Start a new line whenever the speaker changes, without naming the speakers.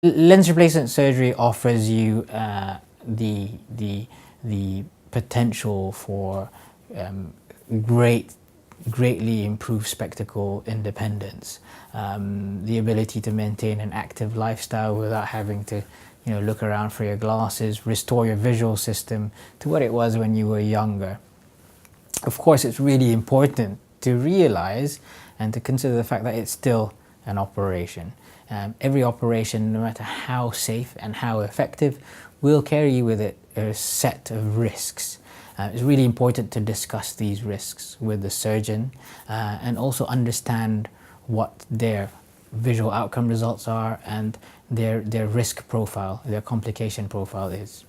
Lens replacement surgery offers you the potential for um, greatly improved spectacle independence, the ability to maintain an active lifestyle without having to, look around for your glasses, restore your visual system to what it was when you were younger. Of course, it's really important to realize and to consider the fact that it's still an operation. Every operation, no matter how safe and how effective, will carry with it a set of risks. It's really important to discuss these risks with the surgeon and also understand what their visual outcome results are and their risk profile, their complication profile is.